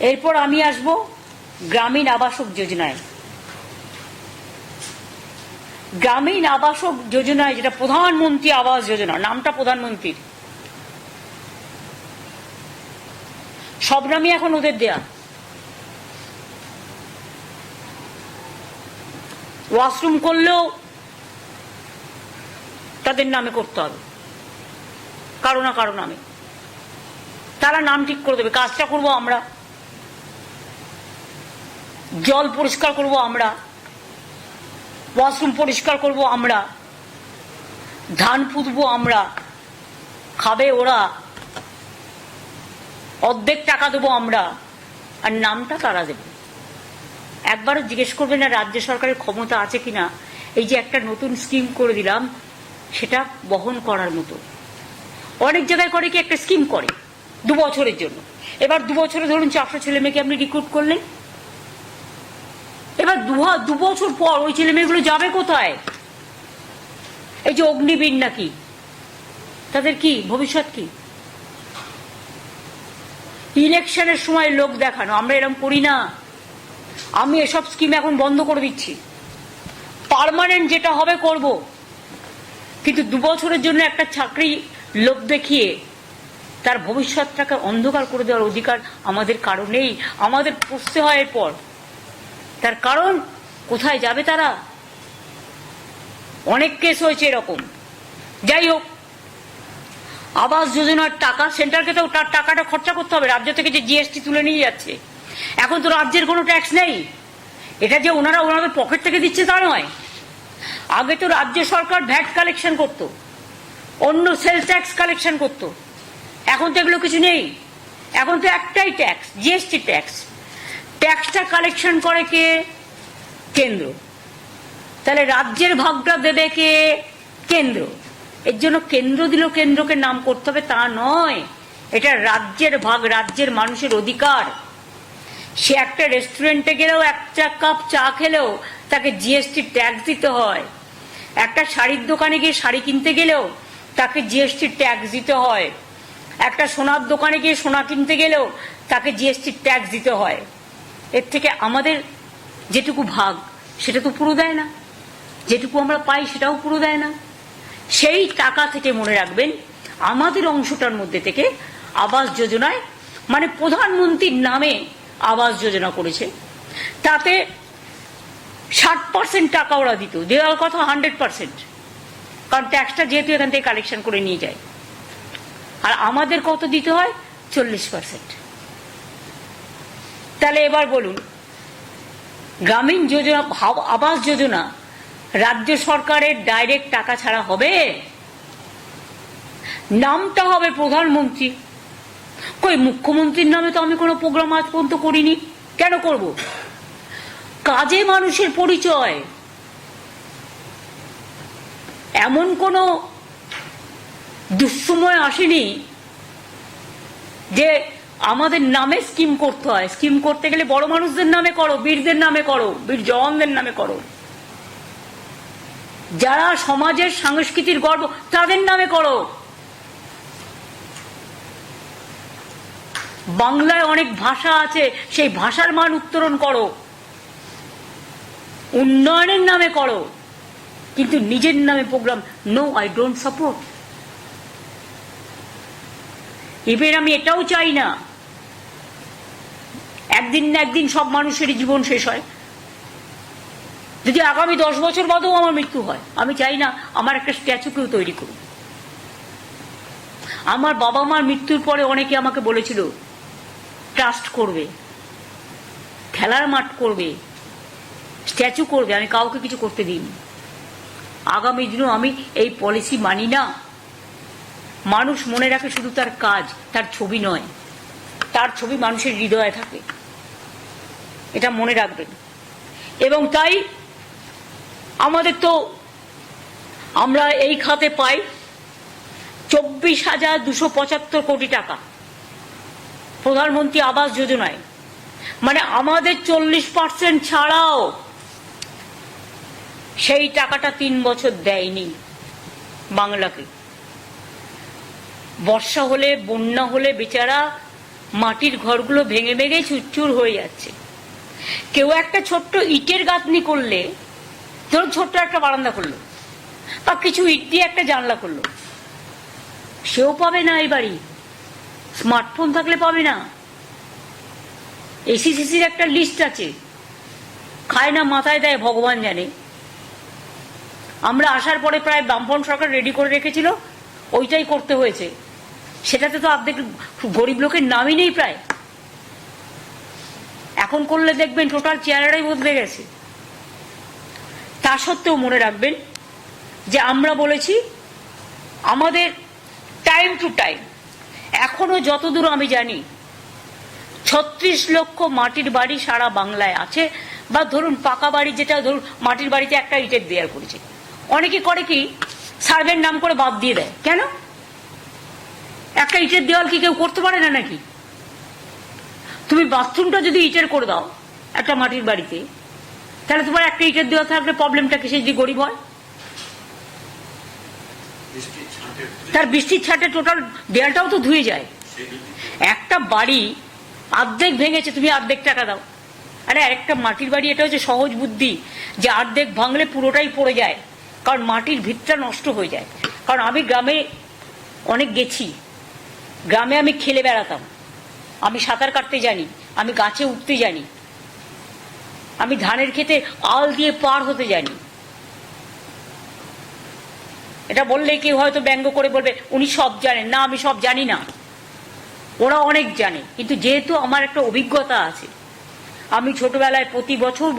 এরপর আমি আসব গ্রামীণ আবাসক যোজনায়। গ্রামীণ আবাসক যোজনায়, যেটা প্রধানমন্ত্রী আবাস যোজনা, নামটা প্রধানমন্ত্রীর, সব নামই এখন ওদের দেয়া। ওয়াশরুম করলেও তাদের নামে করতে হবে, কারো না কারো নামে। তারা নাম ঠিক করে দেবে। কাজটা করব আমরা, জল পরিষ্কার করব আমরা, ওয়াশরুম পরিষ্কার করব আমরা, ধান পুঁতবো আমরা, খাবে ওরা, অর্ধেক টাকা দেবো আমরা, আর নামটা তারা দেবে। একবারও জিজ্ঞেস করবে না রাজ্য সরকারের ক্ষমতা আছে কিনা এই যে একটা নতুন স্কিম করে দিলাম সেটা বহন করার মতো। অনেক জায়গায় করে কি, একটা স্কিম করে 2 বছরের জন্য। এবার 2 বছরে ধরুন 400 ছেলে মেয়েকে আপনি রিক্রুট করলেন। এবার 2 বছর পর ওই ছেলে মেয়েগুলো যাবে কোথায়? এই যে অগ্নিবীর নাকি, তাদের কি ভবিষ্যৎ? কি ইলেকশনের সময় লোক দেখানো? আমরা এরকম করি না। আমি এসব স্কিম এখন বন্ধ করে দিচ্ছি। পার্মানেন্ট যেটা হবে করব, কিন্তু 2 বছরের জন্য একটা চাকরি লোক দেখিয়ে তার ভবিষ্যৎটাকে অন্ধকার করে দেওয়ার অধিকার আমাদের কারো নেই। আমাদের পুষতে হয় এরপর। তার কারণ কোথায় যাবে তারা? অনেক কেস হয়েছে এরকম। যাই হোক, আবাস যোজনার টাকা সেন্টারকে তো তার টাকাটা খরচা করতে হবে। রাজ্য থেকে যে জিএসটি তুলে নিয়ে যাচ্ছে, এখন তো রাজ্যের কোনো ট্যাক্স নেই। এটা যে ওনাদের পকেট থেকে দিচ্ছে তা নয়। আগে তো রাজ্য সরকার ভ্যাট কালেকশন করত, অন্য সেল ট্যাক্স কালেকশন করত। এখন তো এগুলো কিছু নেই। এখন তো একটাই ট্যাক্স, জিএসটি ট্যাক্স। ট্যাক্সটা কালেকশন করে কে? কেন্দ্র। তাহলে রাজ্যের ভাগটা দেবে কে? কেন্দ্র। এর জন্য কেন্দ্র দিল, কেন্দ্রকে নাম করতে হবে তা নয়। এটা রাজ্যের ভাগ, রাজ্যের মানুষের অধিকার। সে একটা রেস্টুরেন্টে গেলেও, একটা কাপ চা খেলেও তাকে জিএসটি ট্যাক্স দিতে হয়। একটা শাড়ির দোকানে গিয়ে শাড়ি কিনতে গেলেও তাকে জিএসটি ট্যাক্স দিতে হয়। একটা সোনার দোকানে গিয়ে সোনা কিনতে গেলেও তাকে জিএসটি ট্যাক্স দিতে হয়। এর থেকে আমাদের যেটুকু ভাগ সেটা তো পুরো দেয় না, যেটুকু আমরা পাই সেটাও পুরো দেয় না। সেই টাকা থেকে মনে রাখবেন, আমাদের অংশটার মধ্যে থেকে আবাস যোজনায়, মানে প্রধানমন্ত্রীর নামে আবাস যোজনা করেছে, তাতে 60% টাকা ওরা দিত। দেওয়ার কথা 100%, কারণ ট্যাক্সটা যেহেতু এখান থেকে কালেকশন করে নিয়ে যায়। আর আমাদের কত দিতে হয়? 40%। তাহলে এবার বলুন, গ্রামীণ যোজনা, আবাস যোজনা রাজ্য সরকারের ডাইরেক্ট টাকা ছাড়া হবে? নামটা হবে প্রধানমন্ত্রী। কই, মুখ্যমন্ত্রীর নামে তো আমি কোনো প্রোগ্রাম আজ পর্যন্ত করিনি। কেন করব? কাজে মানুষের পরিচয়। এমন কোনো দুঃসময় আসেনি যে আমাদের নামে স্কিম করতে হয়। স্কিম করতে গেলে বড় মানুষদের নামে করো, বীরদের নামে করো, বীর জওয়ানদের নামে করো, যারা সমাজের সংস্কৃতির গর্ব তাদের নামে করো। বাংলায় অনেক ভাষা আছে, সেই ভাষার মান উত্তরণ করো, উন্নয়নের নামে করো, কিন্তু নিজের নামে program no, I don't support. এবার আমি এটাও চাই না একদিন না একদিন সব মানুষেরই জীবন শেষ হয়। যদি আগামী 10 বছর বাদেও আমার মৃত্যু হয়, আমি চাই না আমার একটা স্ট্যাচু কেউ তৈরি করুন। আমার বাবা মার মৃত্যুর পরে অনেকে আমাকে বলেছিল ট্রাস্ট করবে, খেলার মাঠ করবে, স্ট্যাচু করবে। আমি কাউকে কিছু করতে দিইনি। আগামী দিনেও আমি এই পলিসি মানি না। মানুষ মনে রাখে শুধু তার কাজ, তার ছবি নয়। তার ছবি মানুষের হৃদয়ে থাকে, এটা মনে রাখবেন। এবং তাই আমাদের তো, আমরা এই খাতে পাই 24,275 কোটি টাকা প্রধানমন্ত্রী আবাস যোজনায়। মানে আমাদের 40% ছাড়াও সেই টাকাটা 3 বছর দেয়নি বাংলাকে। বর্ষা হলে, বন্যা হলে বেচারা মাটির ঘরগুলো ভেঙে ভেঙে চুরচুর হয়ে যাচ্ছে। কেউ একটা ছোট্ট ইটের গাঁথনি করলে, ধরুন ছোট্ট একটা বারান্দা করলো বা কিছু ইট দিয়ে একটা জানলা করলো, সেও পাবে না এই বাড়ি। স্মার্টফোন থাকলে পাবে না। এসিসিসির একটা লিস্ট আছে, খায় না মাথায় দেয় ভগবান জানে। আমরা আসার পরে প্রায় বামফ্রন্ট সরকার রেডি করে রেখেছিল, ওইটাই করতে হয়েছে। সেটাতে তো অর্ধেক গরিব লোকের নামই নেই প্রায়। এখন করলে দেখবেন টোটাল চেহারাটাই বদলে গেছে। তা সত্ত্বেও মনে রাখবেন যে আমরা বলেছি আমাদের টাইম টু টাইম, এখনো যতদূর আমি জানি 36 লক্ষ মাটির বাড়ি সারা বাংলায় আছে। বা ধরুন পাকা বাড়ি, যেটা ধরুন মাটির বাড়িতে একটা ইটের দেয়াল করেছে, অনেকে করে কি সার্ভের নাম করে বাদ দিয়ে দেয়। কেন? একটা ইটের দেওয়াল কি কেউ করতে পারে না নাকি? তুমি বাথরুমটা যদি ইটের করে দাও একটা মাটির বাড়িতে, তাহলে তোমার একটা ইটের দেওয়া থাকলে প্রবলেমটা কি? সে যদি গরিব হয়, তার বৃষ্টির ছাটে টোটাল দেয়ালটাও তো ধুয়ে যায়। একটা বাড়ি অর্ধেক ভেঙেছে, তুমি অর্ধেক টাকা দাও। আরে একটা মাটির বাড়ি, এটা হচ্ছে সহজ বুদ্ধি, যে অর্ধেক ভাঙলে পুরোটাই পড়ে যায়, কারণ মাটির ভিতটা নষ্ট হয়ে যায়। কারণ আমি গ্রামে অনেক গেছি, গ্রামে আমি খেলে বেড়াতাম, আমি সাঁতার কাটতে জানি, আমি গাছে উঠতে জানি, আমি ধানের খেতে আল দিয়ে পার হতে জানি। এটা বললে কেউ হয়তো ব্যঙ্গ করে বলবে উনি সব জানেন। না, আমি সব জানি না, ওরা অনেক জানে। কিন্তু যেহেতু আমার একটা অভিজ্ঞতা আছে, আমি ছোটবেলায় প্রতি বছর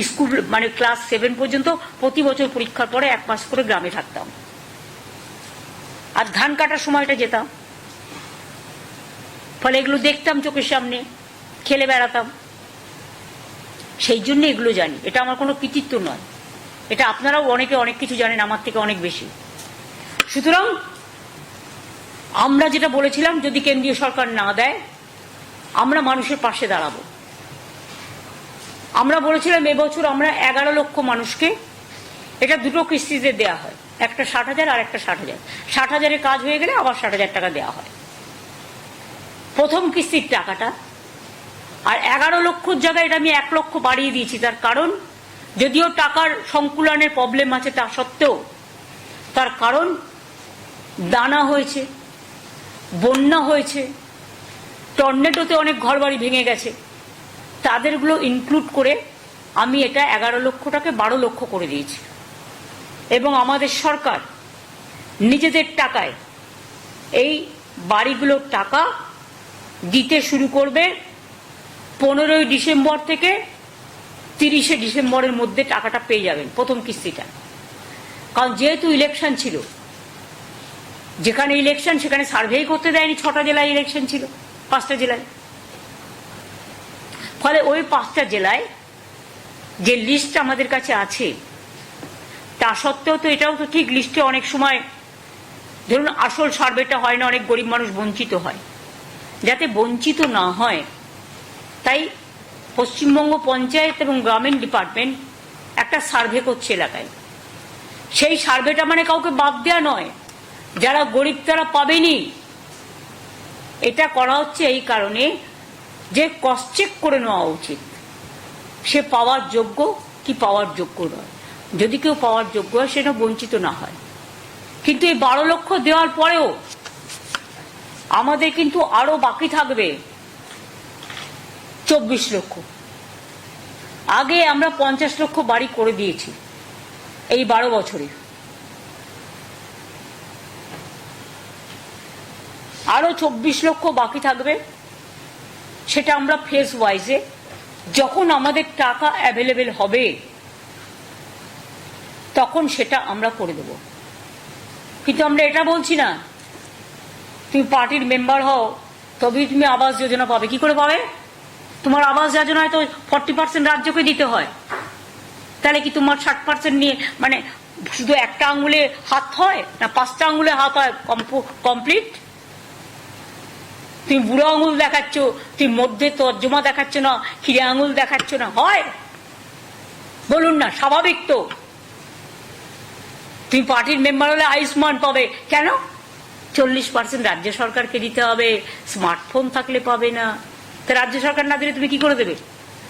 স্কুল মানে ক্লাস 7 পর্যন্ত প্রতি বছর পরীক্ষার পরে 1 মাস করে গ্রামে থাকতাম, আর ধান কাটার সময়টা যেতাম। ফলে এগুলো দেখতাম চোখের সামনে, খেলে বেড়াতাম, সেই জন্য এগুলো জানি। এটা আমার কোনো কৃতিত্ব নয়, এটা আপনারাও অনেকে অনেক কিছু জানেন আমার থেকে অনেক বেশি। সুতরাং আমরা যেটা বলেছিলাম, যদি কেন্দ্রীয় সরকার না দেয়, আমরা মানুষের পাশে দাঁড়াবো। আমরা বলেছিলাম এবছর আমরা 11 লক্ষ মানুষকে, এটা দুটো কিস্তিতে দেওয়া হয়, একটা 60,000 আর একটা 60,000। 60,000-এর কাজ হয়ে গেলে আবার 60,000 টাকা দেওয়া হয় প্রথম কিস্তির টাকাটা। আর 11 লক্ষর জায়গায় এটা আমি 1 লক্ষ বাড়িয়ে দিয়েছি। তার কারণ, যদিও টাকার সংকুলনের প্রবলেম আছে, তা সত্ত্বেও তার কারণ দানা হয়েছে, বন্যা হয়েছে, টর্নেডোতে অনেক ঘরবাড়ি ভেঙে গেছে, তাদেরগুলো ইনক্লুড করে আমি এটা 11 লক্ষটাকে 12 লক্ষ করে দিয়েছি। এবং আমাদের সরকার নিজেদের টাকায় এই বাড়িগুলোর টাকা দিতে শুরু করবে 15ই ডিসেম্বর থেকে 30শে ডিসেম্বরের মধ্যে টাকাটা পেয়ে যাবেন, প্রথম কিস্তিটা। কারণ যেহেতু ইলেকশন ছিল, যেখানে ইলেকশন সেখানে সার্ভেই করতে দেয়নি। 6টা জেলায় ইলেকশন ছিল, 5টা জেলায়। ফলে ওই 5টা জেলায় যে লিস্ট আমাদের কাছে আছে, তা সত্ত্বেও তো এটাও তো ঠিক, লিস্টে অনেক সময় ধরুন আসল সার্ভেটা হয় না, অনেক গরিব মানুষ বঞ্চিত হয়। যাতে বঞ্চিত না হয়, তাই পশ্চিমবঙ্গ পঞ্চায়েত এবং গ্রামীণ ডিপার্টমেন্ট একটা সার্ভে করছে এলাকায়। সেই সার্ভেটা মানে কাউকে বাদ দেওয়া নয়, যারা গরিব তারা পাবেনি। এটা করা হচ্ছে এই কারণে যে ক্রস চেক করে নেওয়া উচিত, সে পাওয়ার যোগ্য কি পাওয়ার যোগ্য নয়। যদি কেউ পাওয়ার যোগ্য হয়, সেটা বঞ্চিত না হয়। কিন্তু এই 12 লক্ষ দেওয়ার পরেও আমাদের কিন্তু আরো বাকি থাকবে 24 লক্ষ। আগে আমরা 50 লক্ষ বাড়ি করে দিয়েছি এই 12 বছরে। আরো 24 লক্ষ বাকি থাকবে, সেটা আমরা ফেজ ওয়াইজে যখন আমাদের টাকা অ্যাভেলেবেল হবে তখন সেটা আমরা করে দেব। কিন্তু আমরা এটা বলছি না তুমি পার্টির মেম্বার হও তবেই তুমি আবাস যোজনা পাবে। কি করে পাবে? তোমার আবাস যোজনায় তো 40% রাজ্যকে দিতে হয়। তাহলে কি তোমার 60% নিয়ে মানে শুধু একটা আঙুলে হাত হয় না 5টা আঙুলে হাত হয় কমপ্লিট? তুমি বুড়ো আঙুল দেখাচ্ছ, তুমি মধ্যে তর্জমা দেখাচ্ছ না, খিরে আঙুল দেখাচ্ছ না, হয়? বলুন না, স্বাভাবিক তো। তুমি পার্টির মেম্বার হলে আয়ুষ্মান পাবে, কেন? 40% রাজ্য সরকারকে দিতে হবে, স্মার্টফোন থাকলে পাবে না। তা রাজ্য সরকার না দিলে তুমি কি করে দেবে?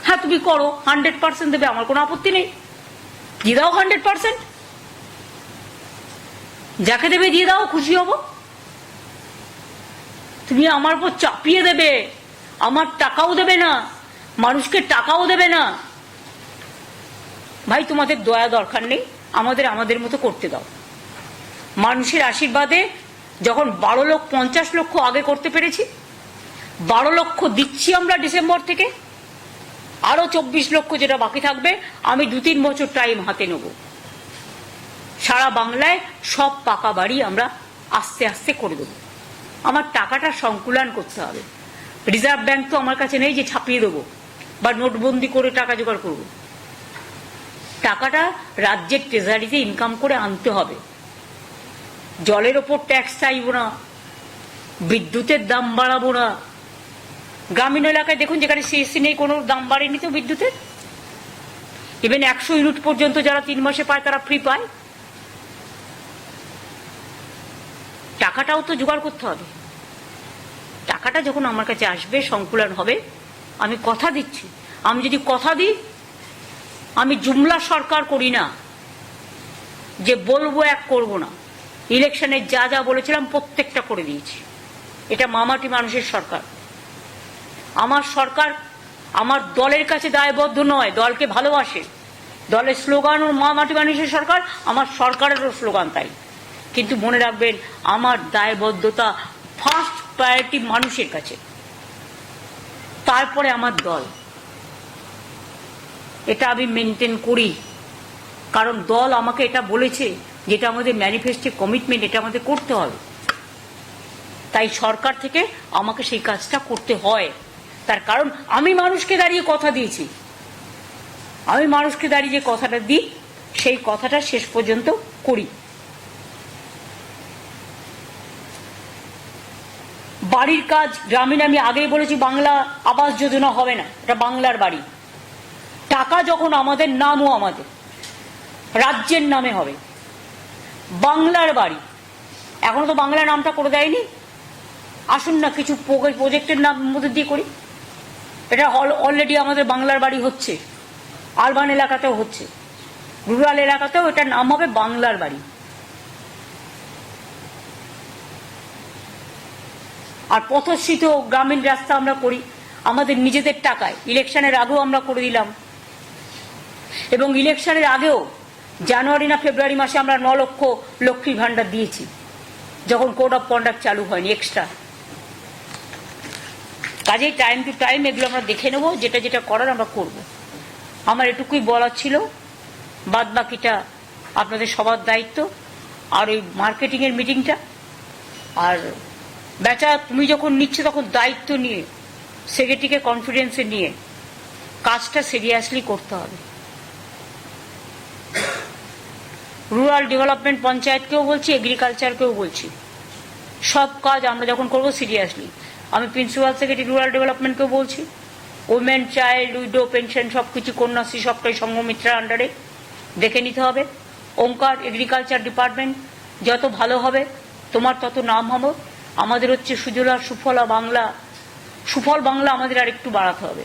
হ্যাঁ তুমি করো, 100% দেবে, আমার কোনো আপত্তি নেই, দিয়ে দাও 100%, যাকে দেবে দিয়ে দাও, খুশি হব। তুমি আমার উপর চাপিয়ে দেবে, আমার টাকাও দেবে না, মানুষকে টাকাও দেবে না। ভাই তোমাদের দয়া দরকার নেই, আমাদের মতো করতে দাও। মানুষের আশীর্বাদে যখন 50 লক্ষ আগে করতে পেরেছি, 12 লক্ষ দিচ্ছি আমরা ডিসেম্বর থেকে, আরো 24 লক্ষ যেটা বাকি থাকবে আমি 2-3 বছর টাইম হাতে নেব। সারা বাংলায় সব পাকা বাড়ি আমরা আস্তে আস্তে করে দেবো। আমার টাকাটা সংকুলান করতে হবে। রিজার্ভ ব্যাংক তো আমার কাছে নেই যে ছাপিয়ে দেবো বা নোটবন্দি করে টাকা জোগাড় করব। টাকাটা রাজ্যের ট্রেজারিতে ইনকাম করে আনতে হবে। জলের ওপর ট্যাক্স চাইব না, বিদ্যুতের দাম বাড়াবো না। গ্রামীণ এলাকায় দেখুন যেখানে সিএসসি নেই কোনো দাম বাড়েনি তো বিদ্যুতের। ইভেন 100 ইউনিট পর্যন্ত যারা 3 মাসে পায় তারা ফ্রি পায়। টাকাটাও তো জোগাড় করতে হবে। টাকাটা যখন আমার কাছে আসবে, সংকুলন হবে, আমি কথা দিচ্ছি, আমি যদি কথা দিই, আমি জুমলা সরকার করি না যে বলবো এক করব না। ইলেকশনে যা যা বলেছিলাম প্রত্যেকটা করে দিয়েছি। এটা মামাটি মানুষের সরকার। আমার সরকার আমার দলের কাছে দায়বদ্ধ নয়, দলকে ভালোবাসে। দলের স্লোগান ও মামাটি মানুষের সরকার, আমার সরকারেরও স্লোগান তাই। কিন্তু মনে রাখবেন আমার দায়বদ্ধতা ফার্স্ট প্রায়োরিটি মানুষের কাছে, তারপরে আমার দল। এটা আমি মেনটেন করি, কারণ দল আমাকে এটা বলেছে যেটা আমাদের ম্যানিফেস্টো কমিটমেন্ট, এটা আমাদের করতে হবে। তাই সরকার থেকে আমাকে সেই কাজটা করতে হয়। তার কারণ আমি মানুষকে দাঁড়িয়ে কথা দিয়েছি, আমি মানুষকে দাঁড়িয়ে যে কথাটা দিই সেই কথাটা শেষ পর্যন্ত করি। বাড়ির কাজ গ্রামীণ, আমি আগেই বলেছি বাংলা আবাস যোজনা হবে না, এটা বাংলার বাড়ি। টাকা যখন আমাদের নামও আমাদের রাজ্যের নামে হবে, বাংলার বাড়ি। এখনো তো বাংলা নামটা করে দেয়নি। আসুন না কিছু প্রজেক্টের নাম মধ্যে দিয়ে করি। এটা অলরেডি আমাদের বাংলার বাড়ি হচ্ছে, আরবান এলাকাতেও হচ্ছে, রুরাল এলাকাতেও এটার নাম হবে বাংলার বাড়ি। আর পথশ্রীত গ্রামীণ রাস্তা আমরা করি আমাদের নিজেদের টাকায়। ইলেকশনের আগেও আমরা করে দিলাম, এবং ইলেকশনের আগেও জানুয়ারি না ফেব্রুয়ারি মাসে আমরা 9 লক্ষ লক্ষ্মীর ভান্ডার দিয়েছি, যখন কোড অফ কন্ডাক্ট চালু হয়নি এক্সট্রা। কাজেই টাইম টু টাইম এগুলো আমরা দেখে নেব, যেটা যেটা করার আমরা করব। আমার এটুকুই বলার ছিল, বাদ বাকিটা আপনাদের সবার দায়িত্ব। আর ওই মার্কেটিংয়ের মিটিংটা, আর বেচা তুমি যখন নিচ্ছে তখন দায়িত্ব নিয়ে সেক্রেটারিকে কনফিডেন্সে নিয়ে কাজটা সিরিয়াসলি করতে হবে। রুরাল ডেভেলপমেন্ট পঞ্চায়েতকেও বলছি, এগ্রিকালচারকেও বলছি, সব কাজ আমরা যখন করব সিরিয়াসলি। আমি প্রিন্সিপাল সেক্রেটারি রুরাল ডেভেলপমেন্টকেও বলছি, ওমেন, চাইল্ড, উইডো, পেনশন সব কিছু কন্যাশ্রী সবটাই সংঘমিত্রার আন্ডারে দেখে নিতে হবে। ওঙ্কার এগ্রিকালচার ডিপার্টমেন্ট যত ভালো হবে তোমার তত নাম হবে। আমাদের হচ্ছে সুজলা সুফলা বাংলা, সুফল বাংলা আমাদের আর একটু বাড়াতে হবে।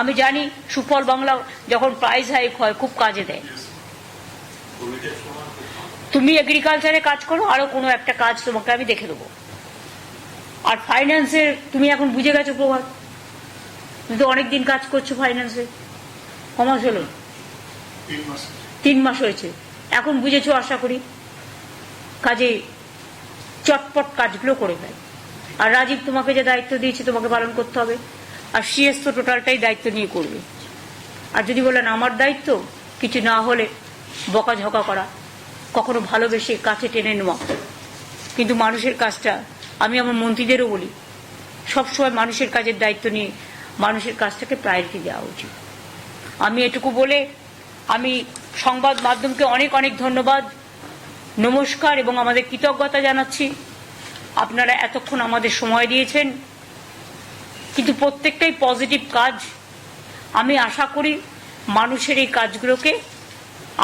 আমি জানি সুফল বাংলা যখন প্রাইজ হাইক হয় খুব কাজে দেয়। তুমি এগ্রিকালচারে কাজ করো, আরো কোনো একটা কাজ তোমাকে আমি দেখে দেবো। আর ফাইন্যান্সের তুমি এখন বুঝে গেছো প্রভাব, তুমি তো অনেকদিন কাজ করছো ফাইন্যান্সে। কমাস হলো 3 মাস হয়েছে, এখন বুঝেছো আশা করি। কাজে চটপট কাজগুলো করে ফেল। আর রাজীব তোমাকে যে দায়িত্ব দিয়েছে তোমাকে পালন করতে হবে। আর সিএস তো টোটালটাই দায়িত্ব নিয়ে করবে। আর যদি বলেন আমার দায়িত্ব কিছু না হলে বকাঝকা করা, কখনো ভালোবেসে কাছে টেনে নেওয়া, কিন্তু মানুষের কাজটা আমি আমার মন্ত্রীদেরও বলি সবসময় মানুষের কাজের দায়িত্ব নিয়ে মানুষের কাজটাকে প্রায়োরিটি দেওয়া উচিত। আমি এটুকু বলে আমি সংবাদ মাধ্যমকে অনেক অনেক ধন্যবাদ, নমস্কার এবং আমাদের কৃতজ্ঞতা জানাচ্ছি। আপনারা এতক্ষণ আমাদের সময় দিয়েছেন, কিন্তু প্রত্যেকটাই পজিটিভ কাজ। আমি আশা করি মানুষের এই কাজগুলোকে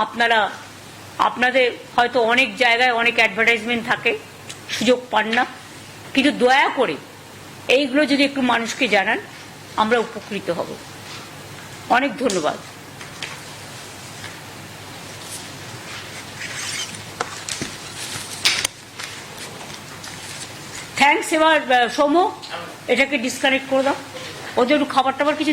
আপনারা, আপনাদের হয়তো অনেক জায়গায় অনেক অ্যাডভার্টাইজমেন্ট থাকে, সুযোগ পান না। কিন্তু দয়া করে এইগুলো যদি একটু মানুষকে জানান, আমরা উপকৃত হব। অনেক ধন্যবাদ। থ্যাঙ্কস। এবার সৌম্য, এটাকে ডিসকানেক্ট করে দাও, ওদের একটু খাবার টাবার কিছু